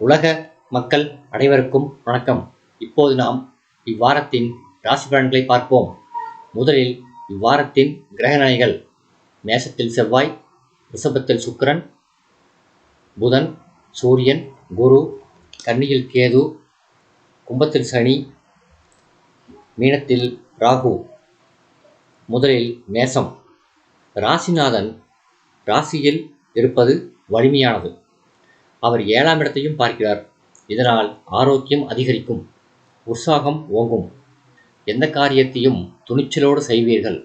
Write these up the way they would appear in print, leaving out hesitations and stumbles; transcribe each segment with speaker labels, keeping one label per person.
Speaker 1: உலக மக்கள் அனைவருக்கும் வணக்கம். இப்போது நாம் இவ்வாரத்தின் ராசி பலன்களை பார்ப்போம். முதலில் இவ்வாரத்தின் கிரகநிலைகள். மேஷத்தில் செவ்வாய், ரிஷபத்தில் சுக்கிரன், புதன், சூரியன், குரு, கன்னியில் கேது, கும்பத்தில் சனி, மீனத்தில் ராகு. முதலில் மேஷம். ராசிநாதன் ராசியில் இருப்பது வலிமையானது. அவர் 7ஆம் இடத்தையும் பார்க்கிறார். இதனால் ஆரோக்கியம் அதிகரிக்கும், உற்சாகம் ஓங்கும். எந்த காரியத்தையும் துணிச்சலோடு செய்வீர்கள்.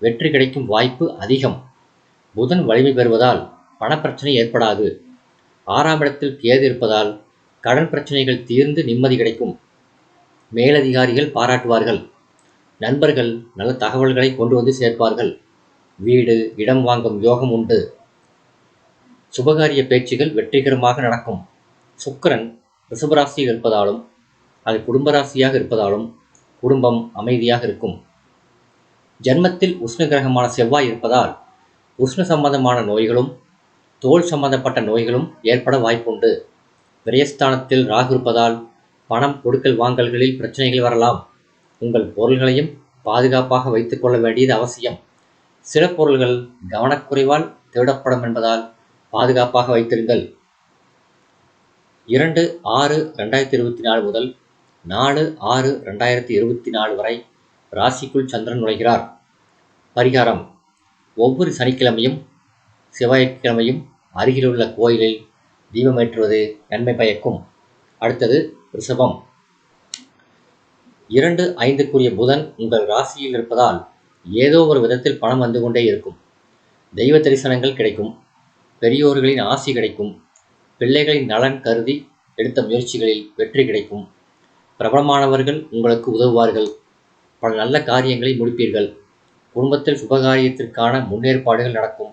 Speaker 1: வெற்றி கிடைக்கும் வாய்ப்பு அதிகம். புதன் வலிமை பெறுவதால் பணப்பிரச்சனை ஏற்படாது. 6ஆம் இடத்தில் கேது இருப்பதால் கடன் பிரச்சனைகள் தீர்ந்து நிம்மதி கிடைக்கும். மேலதிகாரிகள் பாராட்டுவார்கள். நண்பர்கள் நல்ல தகவல்களை கொண்டு வந்து சேர்ப்பார்கள். வீடு, இடம் வாங்கும் யோகம் உண்டு. சுபகாரிய பேச்சுகள் வெற்றிகரமாக நடக்கும். சுக்கிரன் ரிஷபராசியில் இருப்பதாலும் அது குடும்பராசியாக இருப்பதாலும் குடும்பம் அமைதியாக இருக்கும். ஜன்மத்தில் உஷ்ண கிரகமான செவ்வாய் இருப்பதால் உஷ்ண சம்பந்தமான நோய்களும் தோல் சம்பந்தப்பட்ட நோய்களும் ஏற்பட வாய்ப்புண்டு. விரயஸ்தானத்தில் ராகு இருப்பதால் பணம் கொடுக்கல் வாங்கல்களில் பிரச்சனைகள் வரலாம். உங்கள் பொருள்களையும் பாதுகாப்பாக வைத்துக் கொள்ள வேண்டியது அவசியம். சில பொருள்கள் கவனக்குறைவால் திருடப்படும் என்பதால் பாதுகாப்பாக வைத்திருங்கள். 2/6/2024 முதல் 4/6/2024 வரை ராசிக்குள் சந்திரன் நுழைகிறார். பரிகாரம்: ஒவ்வொரு சனிக்கிழமையும் செவ்வாய்க்கிழமையும் அருகிலுள்ள கோயிலில் தீபமேற்றுவது நன்மை பயக்கும். அடுத்தது ரிஷபம். 2/5க்குரிய புதன் உங்கள் ராசியில் இருப்பதால் ஏதோ ஒரு விதத்தில் பணம் வந்து கொண்டே இருக்கும். தெய்வ தரிசனங்கள் கிடைக்கும். பெரியோர்களின் ஆசி கிடைக்கும். பிள்ளைகளின் நலன் கருதி எடுத்த முயற்சிகளில் வெற்றி கிடைக்கும். பிரபலமானவர்கள் உங்களுக்கு உதவுவார்கள். பல நல்ல காரியங்களை முடிப்பீர்கள். குடும்பத்தில் சுபகாரியத்திற்கான முன்னேற்பாடுகள் நடக்கும்.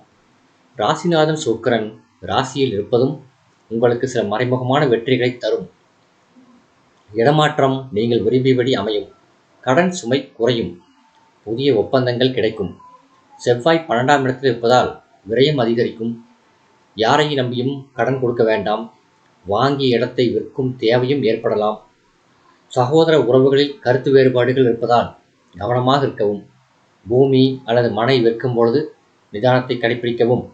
Speaker 1: ராசிநாதன் சுக்கிரன் ராசியில் இருப்பதும் உங்களுக்கு சில மறைமுகமான வெற்றிகளை தரும். இடமாற்றம் நீங்கள் விரும்பியபடி அமையும். கடன் சுமை குறையும். புதிய ஒப்பந்தங்கள் கிடைக்கும். செவ்வாய் 12ஆம் இடத்தில் இருப்பதால் விரயம் அதிகரிக்கும். யாரையும் நம்பியும் கடன் கொடுக்க வேண்டாம். வாங்கிய இடத்தை விற்கும் தேவையும் ஏற்படலாம். சகோதர உறவுகளில் கருத்து வேறுபாடுகள் இருப்பதால் கவனமாக இருக்கவும். பூமி அல்லது மனை விற்கும் பொழுது நிதானத்தை கடைபிடிக்கவும்.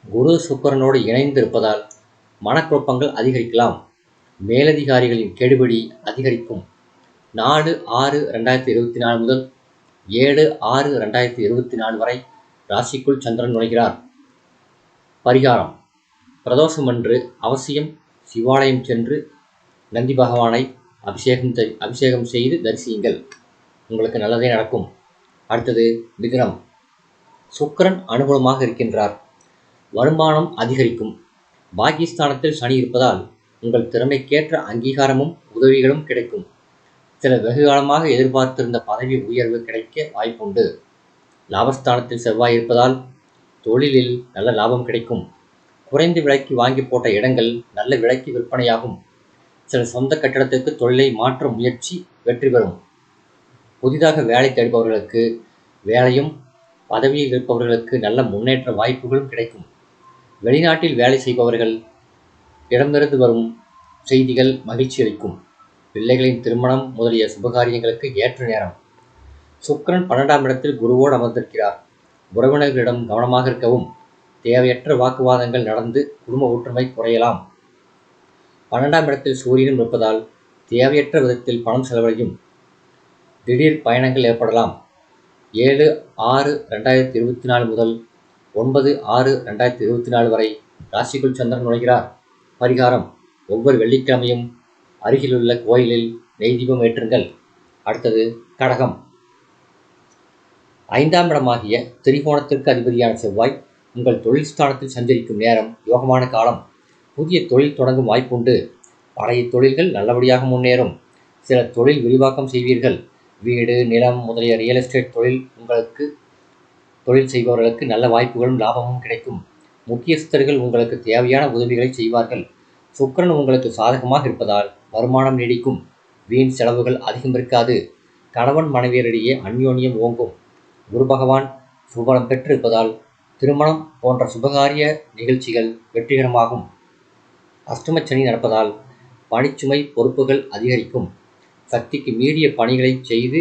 Speaker 1: குரு சுக்கிரனோடு இணைந்து இருப்பதால் மனக்குழப்பங்கள் அதிகரிக்கலாம். மேலதிகாரிகளின் கெடுபிடி அதிகரிக்கும். 4/6/2024 முதல் 7/6/2024 வரை ராசிக்குள் சந்திரன் நுழைகிறார். பரிகாரம்: பிரதோஷமன்று அவசியம் சிவாலயம் சென்று நந்தி பகவானை அபிஷேகம் செய்து தரிசியுங்கள். உங்களுக்கு நல்லதே நடக்கும். அடுத்தது மிதுனம். சுக்கிரன் அனுகூலமாக இருக்கின்றார். வருமானம் அதிகரிக்கும். பாகிஸ்தானத்தில் சனி இருப்பதால் உங்கள் திறமைக்கேற்ற அங்கீகாரமும் உதவிகளும் கிடைக்கும். சில வெகுகாலமாக எதிர்பார்த்திருந்த பதவி உயர்வு கிடைக்க வாய்ப்புண்டு. லாபஸ்தானத்தில் செவ்வாய் இருப்பதால் தொழிலில் நல்ல லாபம் கிடைக்கும். குறைந்த விலைக்கு வாங்கி போட்ட இடங்கள் நல்ல விலைக்கு விற்பனையாகும். சில சொந்த கட்டிடத்திற்கு தொழிலை மாற்ற முயற்சி வெற்றி பெறும். புதிதாக வேலை தேடுபவர்களுக்கு வேலையும், பதவியில் இருப்பவர்களுக்கு நல்ல முன்னேற்ற வாய்ப்புகளும் கிடைக்கும். வெளிநாட்டில் வேலை செய்பவர்கள் இடமிருந்து வரும் செய்திகள் மகிழ்ச்சி அளிக்கும். பிள்ளைகளின் திருமணம் முதலிய சுபகாரியங்களுக்கு ஏற்ற நேரம். சுக்கிரன் 12ஆம் இடத்தில் குருவோடு அமர்ந்திருக்கிறார். உறவினர்களிடம் கவனமாக இருக்கவும். தேவையற்ற வாக்குவாதங்கள் நடந்து குடும்ப ஒற்றுமை குறையலாம். 12ஆம் இடத்தில் சூரியனும் இருப்பதால் தேவையற்ற விதத்தில் பணம் செலவழியும். திடீர் பயணங்கள் ஏற்படலாம். 7/6/2024 முதல் 9/6/2024 வரை ராசிக்குள் சந்திரன் நுழைகிறார். பரிகாரம்: ஒவ்வொரு வெள்ளிக்கிழமையும் அருகிலுள்ள கோயிலில் நெய் தீபம் ஏற்றுங்கள். அடுத்தது கடகம். 5ஆம் இடமாகிய திரிகோணத்திற்கு அதிபதியான செவ்வாய் உங்கள் தொழில் ஸ்தானத்தில் சஞ்சரிக்கும் நேரம் யோகமான காலம். புதிய தொழில் தொடங்கும் வாய்ப்புண்டு. பழைய தொழில்கள் நல்லபடியாக முன்னேறும். சில தொழில் விரிவாக்கம் செய்வீர்கள். வீடு, நிலம் முதலிய ரியல் எஸ்டேட் தொழில் செய்பவர்களுக்கு நல்ல வாய்ப்புகளும் லாபமும் கிடைக்கும். முக்கியஸ்தர்கள் உங்களுக்கு தேவையான உதவிகளை செய்வார்கள். சுக்கிரன் உங்களுக்கு சாதகமாக இருப்பதால் வருமானம் நீடிக்கும். வீண் செலவுகள் அதிகம் இருக்காது. கணவன் மனைவியரிடையே அந்யோன்யம் ஓங்கும். குரு பகவான் சுபலம் பெற்றிருப்பதால் திருமணம் போன்ற சுபகாரிய நிகழ்ச்சிகள் வெற்றிகரமாகும். அஷ்டமச்சனி நடப்பதால் பணிச்சுமை பொறுப்புகள் அதிகரிக்கும். சக்திக்கு மீறிய பணிகளை செய்து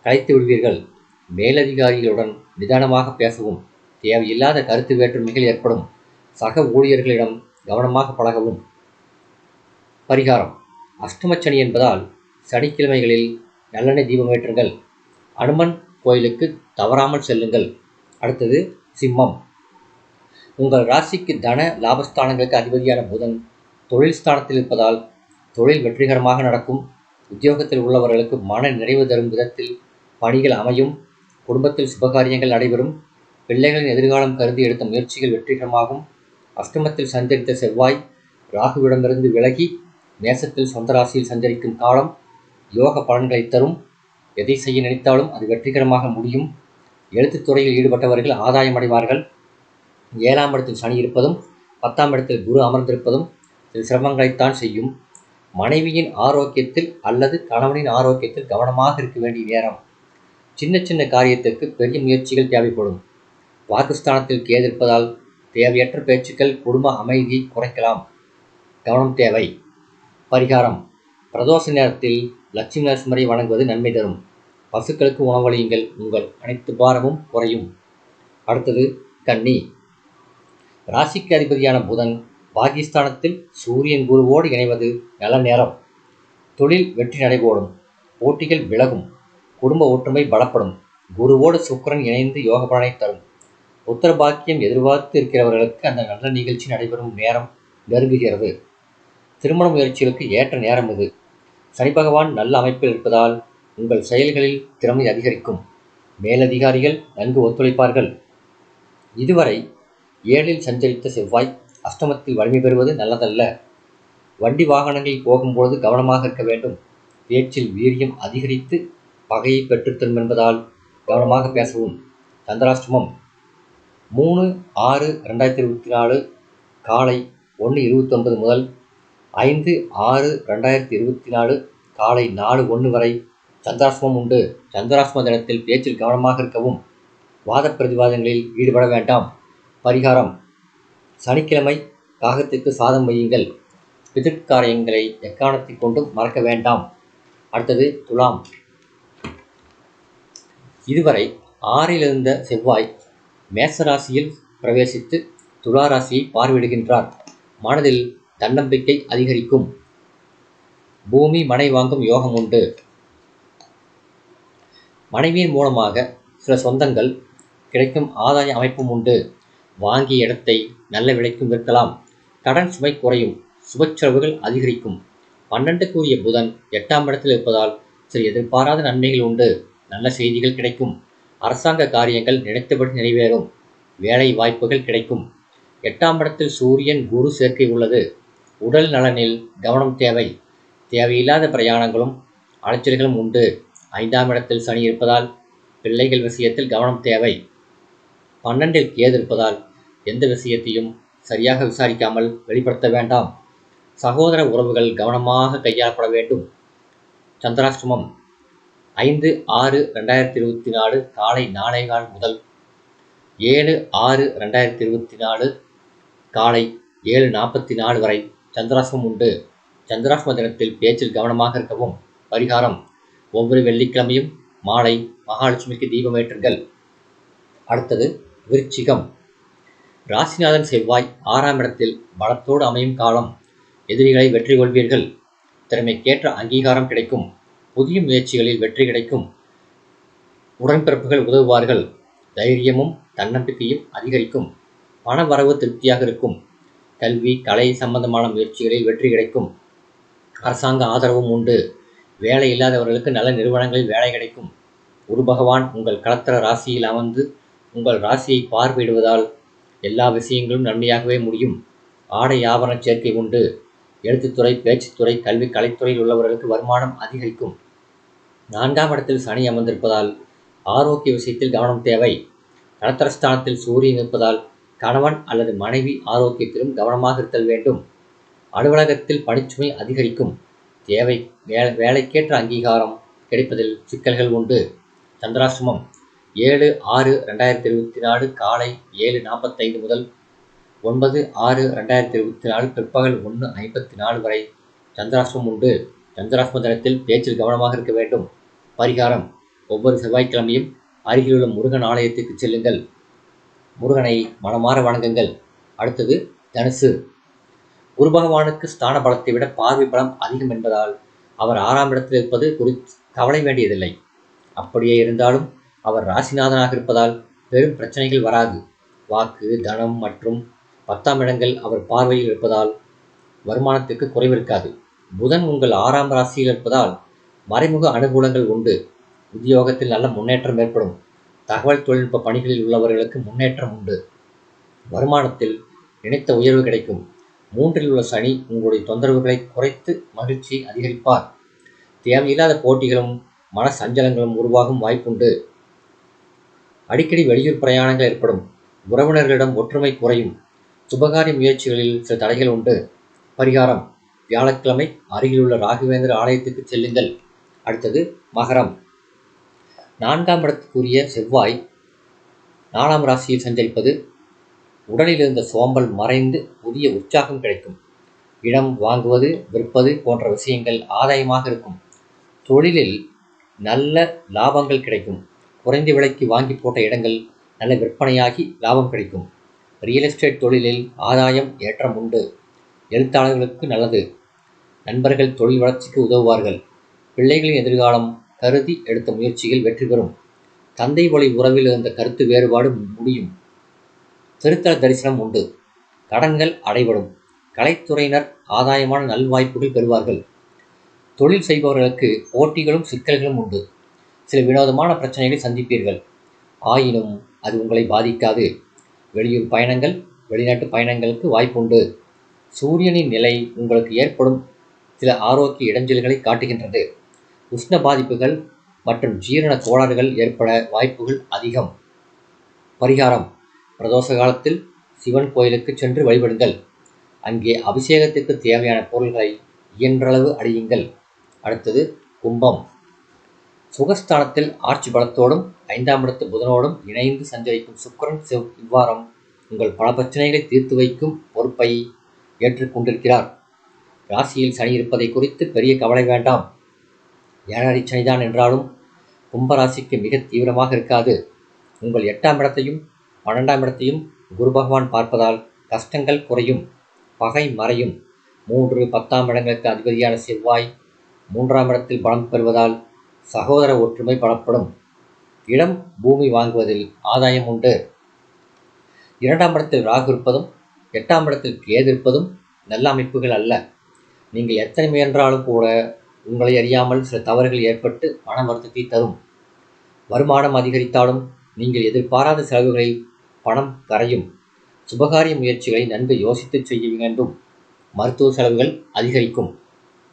Speaker 1: கலைத்து விடுவீர்கள். மேலதிகாரிகளுடன் நிதானமாக பேசவும். தேவையில்லாத கருத்து வேற்றுமைகள் ஏற்படும். சக ஊழியர்களிடம் கவனமாக பழகவும். பரிகாரம்: அஷ்டமச்சனி என்பதால் சனிக்கிழமைகளில் நல்லெண்ணெய் தீபமேற்றுங்கள். அனுமன் கோயிலுக்கு தவறாமல் செல்லுங்கள். அடுத்தது சிம்மம். உங்கள் ராசிக்கு தன லாபஸ்தானங்களுக்கு அதிபதியான புதன் தொழில் ஸ்தானத்தில் இருப்பதால் தொழில் வெற்றிகரமாக நடக்கும். உத்தியோகத்தில் உள்ளவர்களுக்கு மன நிறைவு தரும் விதத்தில் பணிகள் அமையும். குடும்பத்தில் சுபகாரியங்கள் நடைபெறும். பிள்ளைகளின் எதிர்காலம் கருதி எடுத்த முயற்சிகள் வெற்றிகரமாகும். அஷ்டமத்தில் சஞ்சரித்த செவ்வாய் ராகுவிடமிருந்து விலகி மேசத்தில் சொந்த ராசியில் சஞ்சரிக்கும் காலம் யோக பலன்களை தரும். எதை செய்ய நினைத்தாலும் அது வெற்றிகரமாக முடியும். எழுத்துத் துறையில் ஈடுபட்டவர்கள் ஆதாயம் அடைவார்கள். 7ஆம் இடத்தில் சனி இருப்பதும் 10ஆம் இடத்தில் குரு அமர்ந்திருப்பதும் சில சிரமங்களைத்தான் செய்யும். மனைவியின் ஆரோக்கியத்தில் அல்லது கணவனின் ஆரோக்கியத்தில் கவனமாக இருக்க வேண்டிய நேரம். சின்ன சின்ன காரியத்திற்கு பெரிய முயற்சிகள் தேவைப்படும். வாக்குஸ்தானத்தில் கேது இருப்பதால் தேவையற்ற பேச்சுக்கள் குடும்ப அமைதியை குறைக்கலாம். கவனம் தேவை. பரிகாரம்: பிரதோஷ நேரத்தில் லட்சுமி நரசிம்மரை வணங்குவது நன்மை தரும். பசுக்களுக்கு உணவளியுங்கள். உங்கள் அனைத்து பாரமும் குறையும். அடுத்தது கன்னி. ராசிக்கு அதிபதியான புதன் பாகிஸ்தானத்தில் சூரியன் குருவோடு இணைவது நல்ல நேரம். தொழில் வெற்றி நடைபோடும். போட்டிகள் விலகும். குடும்ப ஒற்றுமை பலப்படும். குருவோடு சுக்கிரன் இணைந்து யோக பலனை தரும். புத்திர பாக்கியம் எதிர்பார்த்து இருக்கிறவர்களுக்கு அந்த நல்ல நிகழ்ச்சி நடைபெறும் நேரம் நெருங்குகிறது. திருமண முயற்சிகளுக்கு ஏற்ற நேரம் இது. சனி பகவான் நல்ல அமைப்பில் இருப்பதால் உங்கள் செயல்களில் திறமை அதிகரிக்கும். மேலதிகாரிகள் நன்கு ஒத்துழைப்பார்கள். இதுவரை 7இல் சஞ்சரித்த செவ்வாய் அஷ்டமத்தில் வலிமை பெறுவது நல்லதல்ல. வண்டி வாகனங்களில் போகும்போது கவனமாக இருக்க வேண்டும். பேச்சில் வீரியம் அதிகரித்து பகையை பெற்றுத்தரும் என்பதால் கவனமாக பேசவும். சந்திராஷ்டமம் 3/6/2024 காலை 1:29 முதல் 5/6/2024 காலை 4:01 வரை சந்திராஷ்டமம் உண்டு. சந்திராஷ்டம தினத்தில் பேச்சில் கவனமாக இருக்கவும். வாத பிரதிவாதங்களில் ஈடுபட வேண்டாம். பரிகாரம்: சனிக்கிழமை காகத்திற்கு சாதம் வையுங்கள். பிதிர்காரியங்களை எக்காரணத்தை கொண்டும் மறக்க வேண்டாம். அடுத்தது துலாம். இதுவரை 6இல் இருந்த செவ்வாய் மேச ராசியில் பிரவேசித்து துலா ராசியை பார்வையிடுகின்றார். மனதில் தன்னம்பிக்கை அதிகரிக்கும். பூமி மனை வாங்கும் யோகம் உண்டு. மனைவியின் மூலமாக சில சொந்தங்கள் கிடைக்கும் ஆதாய அமைப்பும் உண்டு. வாங்கிய இடத்தை நல்ல விலைக்கும் விற்கலாம். கடன் சுமை குறையும். சுப செலவுகள் அதிகரிக்கும். 12க்குரிய புதன் 8ஆம் இடத்தில் இருப்பதால் சில எதிர்பாராத நன்மைகள் உண்டு. நல்ல செய்திகள் கிடைக்கும். அரசாங்க காரியங்கள் நினைத்தபடி நிறைவேறும். வேலை வாய்ப்புகள் கிடைக்கும். 8ஆம் இடத்தில் சூரியன் குரு சேர்க்கை உள்ளது. உடல் நலனில் கவனம் தேவை. தேவையில்லாத பிரயாணங்களும் அலைச்சல்களும் உண்டு. 5ஆம் இடத்தில் சனி இருப்பதால் பிள்ளைகள் விஷயத்தில் கவனம் தேவை. 12இல் கேது இருப்பதால் எந்த விஷயத்தையும் சரியாக விசாரிக்காமல் வெளிப்படுத்த வேண்டாம். சகோதர உறவுகள் கவனமாக கையாளப்பட வேண்டும். சந்திராஷ்டமம் 5/6/2024 காலை 4:15 முதல் 7/6/2024 காலை 7:44 வரை சந்திராஷ்டமம் உண்டு. சந்திராஷ்டம தினத்தில் பேச்சில் கவனமாக இருக்கவும். பரிகாரம்: ஒவ்வொரு வெள்ளிக்கிழமையும் மாலை மகாலட்சுமிக்கு தீபமேற்றுங்கள். அடுத்தது விருச்சிகம். ராசிநாதன் செவ்வாய் 6ஆம் இடத்தில் பலத்தோடு அமையும் காலம். எதிரிகளை வெற்றி கொள்வீர்கள். திறமைக்கேற்ற அங்கீகாரம் கிடைக்கும். புதிய முயற்சிகளில் வெற்றி கிடைக்கும். உடன்பிறப்புகள் உதவுவார்கள். தைரியமும் தன்னம்பிக்கையும் அதிகரிக்கும். பண வரவு திருப்தியாக இருக்கும். கல்வி கலை சம்பந்தமான முயற்சிகளில் வெற்றி கிடைக்கும். அரசாங்க ஆதரவும் உண்டு. வேலை இல்லாதவர்களுக்கு நல்ல நிறுவனங்களில் வேலை கிடைக்கும். குரு பகவான் உங்கள் களத்திர ராசியில் அமர்ந்து உங்கள் ராசியை பார்வையிடுவதால் எல்லா விஷயங்களும் நன்மையாகவே முடியும். ஆடை ஆபரண சேர்க்கை உண்டு. எழுத்துத்துறை பேச்சுத்துறை கல்வி கலைத்துறையில் உள்ளவர்களுக்கு வருமானம் அதிகரிக்கும். 4ஆம் இடத்தில் சனி அமர்ந்திருப்பதால் ஆரோக்கிய விஷயத்தில் கவனம் தேவை. களத்திரஸ்தானத்தில் சூரியன் இருப்பதால் கணவன் அல்லது மனைவி ஆரோக்கியத்திலும் கவனமாக இருத்தல் வேண்டும். அலுவலகத்தில் பணிச்சுமை அதிகரிக்கும். வேலைக்கேற்ற அங்கீகாரம் கிடைப்பதில் சிக்கல்கள் உண்டு. சந்திராஷ்டமம் 7/6/2024 காலை 7:45 முதல் 9/6/2024 பிற்பகல் 1:54 வரை சந்திராஷ்டமம் உண்டு. சந்திராஷ்டம தினத்தில் பேச்சில் கவனமாக இருக்க வேண்டும். பரிகாரம்: ஒவ்வொரு செவ்வாய்க்கிழமையும் அருகிலுள்ள முருகன் ஆலயத்துக்கு செல்லுங்கள். முருகனை மனமாற வணங்குங்கள். அடுத்தது தனுசு. குரு பகவானுக்கு ஸ்தான பலத்தை விட பார்வை பலம் அதிகம் என்பதால் அவர் 6ஆம் இடத்தில் இருப்பது குறித்து கவலை வேண்டியதில்லை. அப்படியே இருந்தாலும் அவர் ராசிநாதனாக இருப்பதால் பெரும் பிரச்சனைகள் வராது. வாக்கு, தனம் மற்றும் 10ஆம் இடங்கள் அவர் பார்வையில் இருப்பதால் வருமானத்திற்கு குறைவிருக்காது. புதன் உங்கள் 6ஆம் ராசியில் இருப்பதால் மறைமுக அனுகூலங்கள் உண்டு. உத்தியோகத்தில் நல்ல முன்னேற்றம் ஏற்படும். தகவல் தொழில்நுட்ப பணிகளில் உள்ளவர்களுக்கு முன்னேற்றம் உண்டு. வருமானத்தில் நினைத்த உயர்வு கிடைக்கும். 3இல் உள்ள சனி உங்களுடைய தொந்தரவுகளை குறைத்து மகிழ்ச்சியை அதிகரிப்பார். தேவையில்லாத போட்டிகளும் மன சஞ்சலங்களும் உருவாகும் வாய்ப்புண்டு. அடிக்கடி வெளியூர் பிரயாணங்கள் ஏற்படும். உறவினர்களிடம் ஒற்றுமை குறையும். சுபகாரிய முயற்சிகளில் சில தடைகள் உண்டு. பரிகாரம்: வியாழக்கிழமை அருகிலுள்ள ராகவேந்திர ஆலயத்துக்கு செல்லுங்கள். அடுத்தது மகரம். 4ஆம் இடத்துக்குரிய செவ்வாய் 4ஆம் ராசியில் சஞ்சரிப்பது உடலில் இருந்த சோம்பல் மறைந்து புதிய உற்சாகம் கிடைக்கும். இடம் வாங்குவது, விற்பது போன்ற விஷயங்கள் ஆதாயமாக இருக்கும். தொழிலில் நல்ல லாபங்கள் கிடைக்கும். குறைந்த விலைக்கு வாங்கி போட்ட இடங்கள் நல்ல விற்பனையாகி லாபம் கிடைக்கும். ரியல் எஸ்டேட் தொழிலில் ஆதாயம் ஏற்றம் உண்டு. எழுத்தாளர்களுக்கு நல்லது. நண்பர்கள் தொழில் வளர்ச்சிக்கு உதவுவார்கள். பிள்ளைகளின் எதிர்காலம் கருதி எடுத்த முயற்சிகள் வெற்றி பெறும். தந்தை வழி உறவில் இருந்த கருத்து வேறுபாடு முடியும். திருத்தல தரிசனம் உண்டு. கடன்கள் அடைபடும். கலைத்துறையினர் ஆதாயமான நல்வாய்ப்புகள் பெறுவார்கள். தொழில் செய்பவர்களுக்கு போட்டிகளும் சிக்கல்களும் உண்டு. சில வினோதமான பிரச்சனைகளை சந்திப்பீர்கள். ஆயினும் அது உங்களை பாதிக்காது. வெளியூர் பயணங்கள், வெளிநாட்டு பயணங்களுக்கு வாய்ப்புண்டு. சூரியனின் நிலை உங்களுக்கு ஏற்படும் சில ஆரோக்கிய இடைஞ்சல்களை காட்டுகின்றது. உஷ்ண பாதிப்புகள் மற்றும் ஜீரண கோளாறுகள் ஏற்பட வாய்ப்புகள் அதிகம். பரிகாரம்: பிரதோஷ காலத்தில் சிவன் கோயிலுக்கு சென்று வழிபடுங்கள். அங்கே அபிஷேகத்திற்கு தேவையான பொருள்களை இயன்றளவு அடையுங்கள். அடுத்தது கும்பம். சுகஸ்தானத்தில் ஆட்சி பலத்தோடும் 5ஆம் இடத்து புதனோடும் இணைந்து சஞ்சரிக்கும் சுக்கிரன் இவ்வாரம் உங்கள் பல பிரச்சனைகளை தீர்த்து வைக்கும் பொறுப்பை ஏற்றுக்கொண்டிருக்கிறார். ராசியில் சனி இருப்பதை குறித்து பெரிய கவலை வேண்டாம். 7 சனிதான் என்றாலும் கும்பராசிக்கு மிக தீவிரமாக இருக்காது. உங்கள் 8ஆம் இடத்தையும் 12ஆம் இடத்தையும் குரு பகவான் பார்ப்பதால் கஷ்டங்கள் குறையும். பகை மறையும். 3, 10ஆம் இடங்களுக்கு அதிபதியான செவ்வாய் 3ஆம் இடத்தில் பலம் பெறுவதால் சகோதர ஒற்றுமை பலப்படும். இடம், பூமி வாங்குவதில் ஆதாயம் உண்டு. 2ஆம் இடத்தில் ராகு இருப்பதும் 8ஆம் இடத்தில் கேது இருப்பதும் நல்ல அமைப்புகள் அல்ல. நீங்கள் எத்தனை முயன்றாலும் கூட உங்களை அறியாமல் சில தவறுகள் ஏற்பட்டு மன வருத்தத்தை தரும். வருமானம் அதிகரித்தாலும் நீங்கள் எதிர்பாராத செலவுகளில் பணம் கரையும். சுபகாரிய முயற்சிகளை நன்கு யோசித்து செய்ய வேண்டும். மருத்துவ செலவுகள் அதிகரிக்கும்.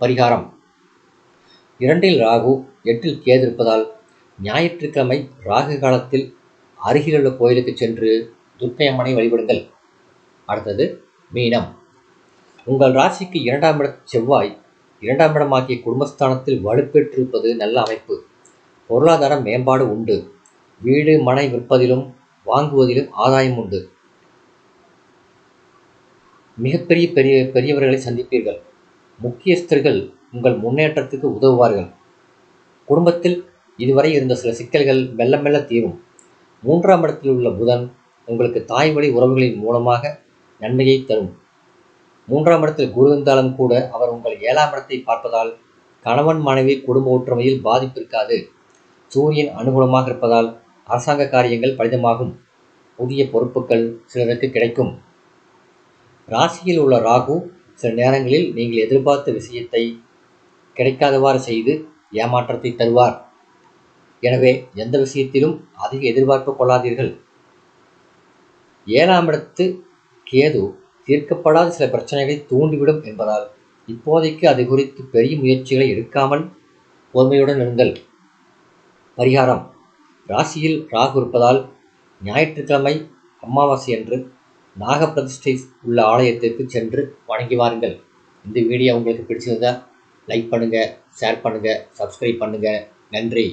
Speaker 1: பரிகாரம்: 2இல் ராகு 8இல் கேது இருப்பதால் ஞாயிற்றுக்கிழமை ராகு காலத்தில் அருகிலுள்ள கோயிலுக்கு சென்று துர்க்கை அம்மனை வழிபடுங்கள். அடுத்தது மீனம். உங்கள் ராசிக்கு 2ஆம் இட செவ்வாய் 2ஆம் இடமாகிய குடும்பஸ்தானத்தில் வலுப்பெற்றிருப்பது நல்ல அமைப்பு. பொருளாதார மேம்பாடு உண்டு. வீடு, மனை விற்பதிலும் வாங்குவதிலும் ஆதாயம் உண்டு. மிகப்பெரிய பெரியவர்களை சந்திப்பீர்கள். முக்கியஸ்தர்கள் உங்கள் முன்னேற்றத்துக்கு உதவுவார்கள். குடும்பத்தில் இதுவரை இருந்த சில சிக்கல்கள் மெல்ல மெல்ல தீரும். 3ஆம் இடத்தில் உள்ள புதன் உங்களுக்கு தாய் வழி உறவுகளின் மூலமாக நன்மையை தரும். 3ஆம் இடத்தில் குரு இருந்தாலும் கூட அவர் உங்கள் 7ஆம் இடத்தை பார்ப்பதால் கணவன் மனைவி குடும்ப ஒற்றுமையில் பாதிப்பு இருக்காது. சூரியன் அனுகூலமாக இருப்பதால் அரசாங்க காரியங்கள் பலிதமாகும். புதிய பொறுப்புகள் சிலருக்கு கிடைக்கும். ராசியில் உள்ள ராகு சில நேரங்களில் நீங்கள் எதிர்பார்த்த விஷயத்தை கிடைக்காதவாறு செய்து ஏமாற்றத்தை தருவார். எனவே எந்த விஷயத்திலும் அதிக எதிர்பார்ப்பு கொள்ளாதீர்கள். 7ஆம் இடத்து கேது தீர்க்கப்படாத சில பிரச்சனைகளை தூண்டிவிடும் என்பதால் இப்போதைக்கு அது குறித்து பெரிய முயற்சிகளை எடுக்காமல் பொறுமையுடன் இருங்கள். பரிகாரம்: ராசியில் ராகு இருப்பதால் ஞாயிற்றுக்கிழமை அமாவாசை அன்று நாகப்பிரதிஷ்டை உள்ள ஆலயத்திற்கு சென்று வணங்கி வாருங்கள். இந்த வீடியோ உங்களுக்கு பிடிச்சிருந்தா லைக் பண்ணுங்கள், ஷேர் பண்ணுங்கள், சப்ஸ்கிரைப் பண்ணுங்கள். நன்றி.